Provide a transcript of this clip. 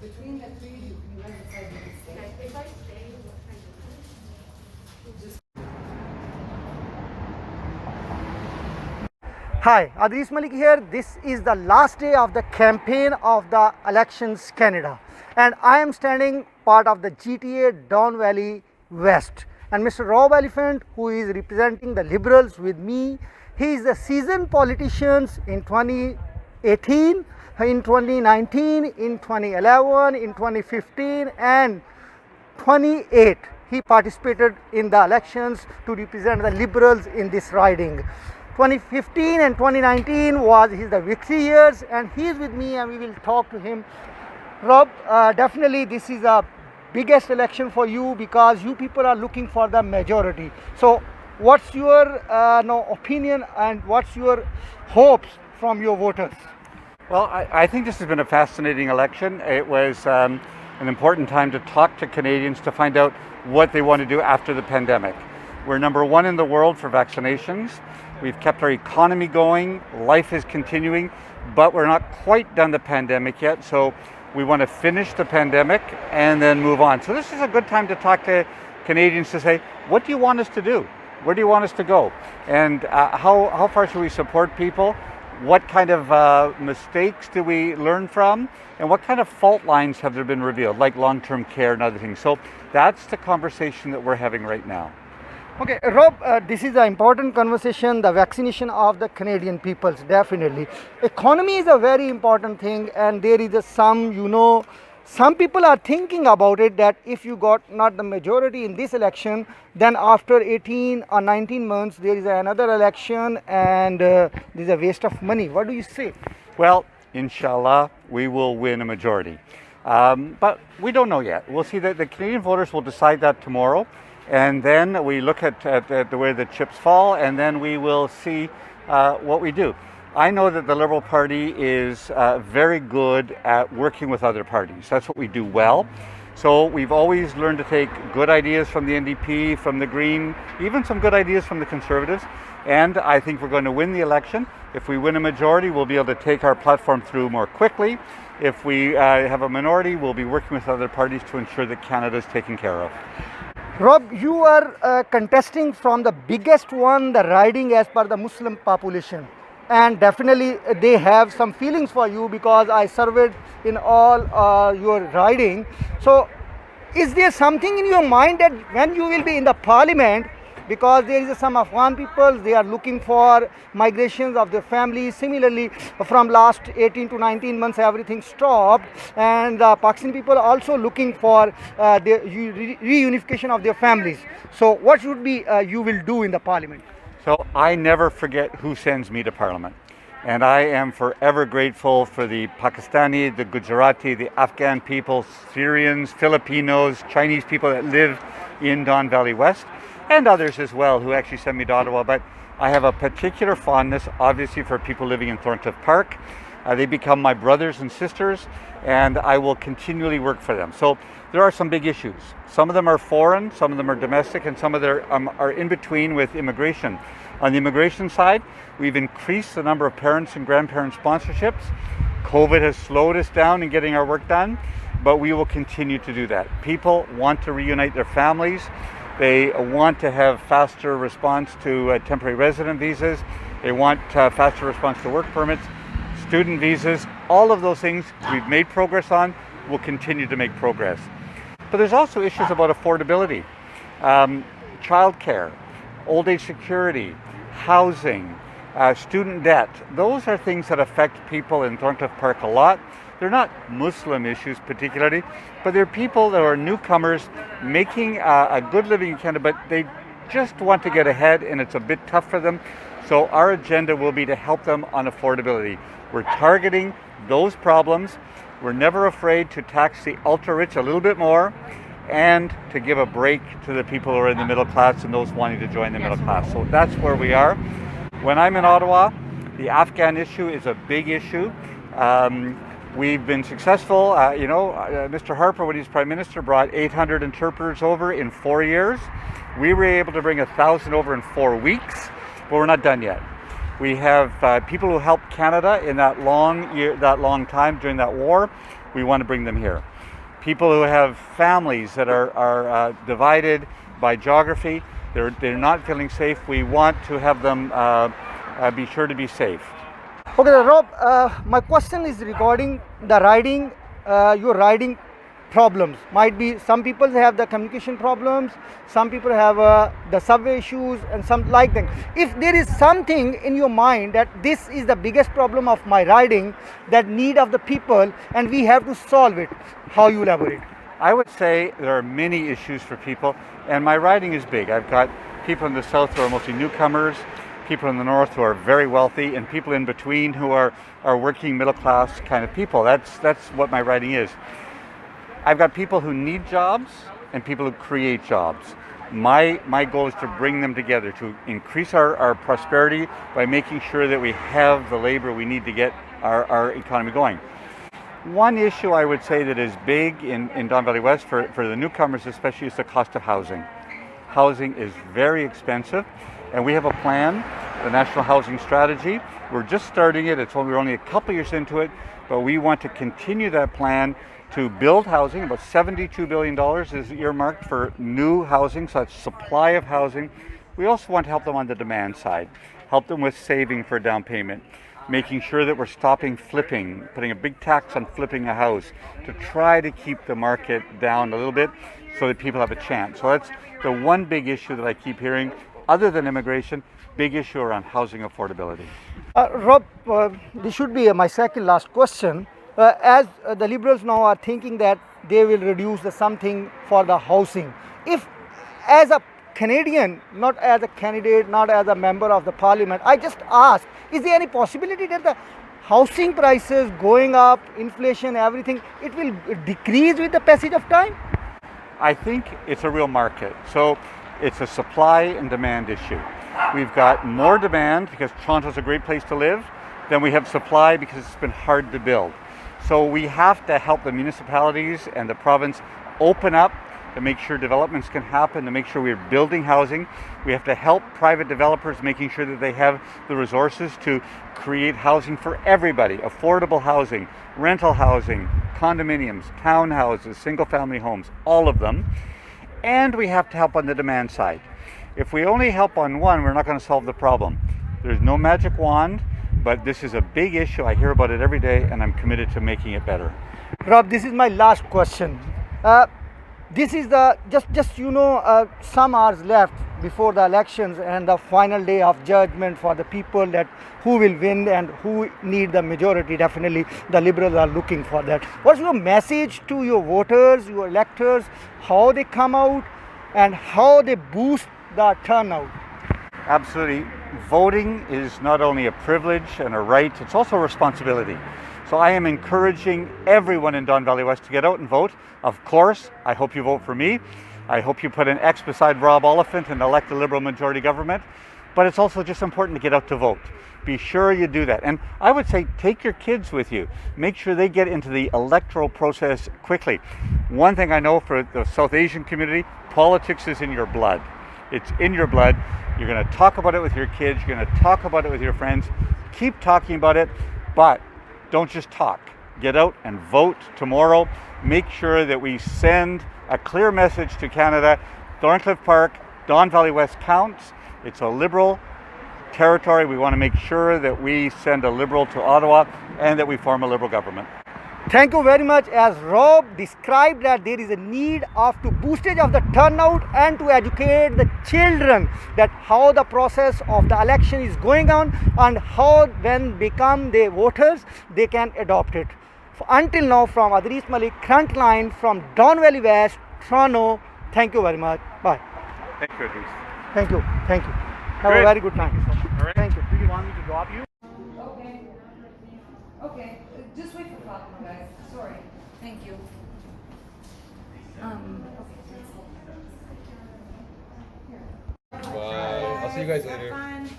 Between the three, you guys decide you can stay. If I stay, what kind of Just Hi, Adris Malik here. This is the last day of the campaign of the elections Canada, and I am standing part of the GTA Don Valley West, and Mr. Rob Oliphant, who is representing the Liberals with me. He is a seasoned politician in 2018, in 2019, in 2011, in 2015, and 28 he participated in the elections to represent the Liberals in this riding. 2015 and 2019 was his the victory years, and he is with me and we will talk to him. Rob, definitely this is a biggest election for you because you people are looking for the majority. So what's your opinion and what's your hopes from your voters? Well, I think this has been a fascinating election. It was an important time to talk to Canadians to find out what they want to do after the pandemic. We're number one in the world for vaccinations. We've kept our economy going. Life is continuing, but we're not quite done the pandemic yet. So we want to finish the pandemic and then move on. So this is a good time to talk to Canadians to say, what do you want us to do? Where do you want us to go? And how far should we support people? What kind of mistakes do we learn from? And what kind of fault lines have there been revealed, like long-term care and other things? So that's the conversation that we're having right now. Okay, Rob, this is an important conversation, the vaccination of the Canadian peoples, definitely. Economy is a very important thing, and there is some people are thinking about it that if you got not the majority in this election, then after 18 or 19 months, there is another election and there's a waste of money. What do you say? Well, inshallah, we will win a majority. But we don't know yet. We'll see that the Canadian voters will decide that tomorrow. And then we look at the way the chips fall, and then we will see what we do. I know that the Liberal Party is very good at working with other parties. That's what we do well. So we've always learned to take good ideas from the NDP, from the Green, even some good ideas from the Conservatives. And I think we're going to win the election. If we win a majority, we'll be able to take our platform through more quickly. If we have a minority, we'll be working with other parties to ensure that Canada is taken care of. Rob, you are contesting from the biggest one, the riding as per the Muslim population. And definitely they have some feelings for you because I surveyed in all your riding. So is there something in your mind that when you will be in the parliament, because there is some Afghan people, they are looking for migrations of their families. Similarly, from last 18 to 19 months, everything stopped, and the Pakistani people are also looking for the reunification of their families. So what should be you will do in the parliament? So I never forget who sends me to Parliament. And I am forever grateful for the Pakistani, the Gujarati, the Afghan people, Syrians, Filipinos, Chinese people that live in Don Valley West, and others as well who actually send me to Ottawa. But I have a particular fondness, obviously, for people living in Thorncliffe Park. They become my brothers and sisters, and I will continually work for them. So there are some big issues. Some of them are foreign, some of them are domestic, and some of them are in between with immigration. On the immigration side, we've increased the number of parents and grandparent sponsorships. COVID has slowed us down in getting our work done, but we will continue to do that. People want to reunite their families. They want to have faster response to temporary resident visas. They want faster response to work permits, student visas. All of those things we've made progress on. We'll continue to make progress. But there's also issues about affordability, childcare, old age security, housing, student debt. Those are things that affect people in Thorncliffe Park a lot. They're not Muslim issues particularly, but they're people that are newcomers making a good living in Canada, but they just want to get ahead and it's a bit tough for them. So our agenda will be to help them on affordability. We're targeting those problems. We're never afraid to tax the ultra-rich a little bit more and to give a break to the people who are in the middle class and those wanting to join the middle class. So that's where we are. When I'm in Ottawa, the Afghan issue is a big issue. We've been successful. Mr. Harper, when he's Prime Minister, brought 800 interpreters over in 4 years. We were able to bring 1,000 over in 4 weeks, but we're not done yet. We have people who helped Canada in that long time during that war. we want to bring them here. People who have families that are divided by geography, they're not feeling safe, we want to have them be sure to be safe. Okay, Rob, my question is regarding the riding, your riding problems. Might be some people have the communication problems, some people have the subway issues, and some like that. If there is something in your mind that this is the biggest problem of my riding, that need of the people, and we have to solve it, how you elaborate? I would say there are many issues for people, and my riding is big. I've got people in the south who are mostly newcomers, people in the north who are very wealthy, and people in between who are working middle class kind of people. That's what my riding is. I've got people who need jobs and people who create jobs. My goal is to bring them together, to increase our prosperity by making sure that we have the labor we need to get our economy going. One issue I would say that is big in Don Valley West for the newcomers especially is the cost of housing. Housing is very expensive, and we have a plan, the National Housing Strategy. We're just starting it. We're only a couple years into it, but we want to continue that plan to build housing. About $72 billion is earmarked for new housing, so that's supply of housing. We also want to help them on the demand side, help them with saving for down payment, making sure that we're stopping flipping, putting a big tax on flipping a house to try to keep the market down a little bit so that people have a chance. So that's the one big issue that I keep hearing, other than immigration, big issue around housing affordability. Rob, this should be my second last question. As the Liberals now are thinking that they will reduce the something for the housing. If as a Canadian, not as a candidate, not as a member of the parliament, I just ask, is there any possibility that the housing prices going up, inflation, everything, it will decrease with the passage of time? I think it's a real market. So it's a supply and demand issue. We've got more demand because Toronto's a great place to live than we have supply because it's been hard to build. So we have to help the municipalities and the province open up to make sure developments can happen, to make sure we're building housing. We have to help private developers making sure that they have the resources to create housing for everybody, affordable housing, rental housing, condominiums, townhouses, single family homes, all of them. And we have to help on the demand side. If we only help on one, we're not going to solve the problem. There's no magic wand, but this is a big issue. I hear about it every day, and I'm committed to making it better. Rob, this is my last question. This is the just some hours left before the elections and the final day of judgment for the people that who will win and who need the majority. Definitely the Liberals are looking for that. What's your message to your voters, your electors, how they come out and how they boost the turnout? Absolutely. Voting is not only a privilege and a right, it's also a responsibility. So I am encouraging everyone in Don Valley West to get out and vote. Of course, I hope you vote for me. I hope you put an X beside Rob Oliphant and elect a Liberal majority government. But it's also just important to get out to vote. Be sure you do that. And I would say take your kids with you. Make sure they get into the electoral process quickly. One thing I know for the South Asian community, politics is in your blood. It's in your blood. You're going to talk about it with your kids. You're going to talk about it with your friends. Keep talking about it, but don't just talk. Get out and vote tomorrow. Make sure that we send a clear message to Canada. Thorncliffe Park, Don Valley West counts. It's a Liberal territory. We want to make sure that we send a Liberal to Ottawa and that we form a Liberal government. Thank you very much. As Rob described that there is a need of to boostage of the turnout and to educate the children that how the process of the election is going on and how when become the voters they can adopt it. Until now, from Adris Malik, Frontline from Don Valley West, Toronto. Thank you very much. Bye. Thank you, Adris. Thank you. Thank you. Have Great. a very good time. All right. Thank you. Do you want me to drop you? Okay. Okay. Just wait for Fatima, guys. Sorry. Thank you. Bye. I'll see you guys later. Have fun.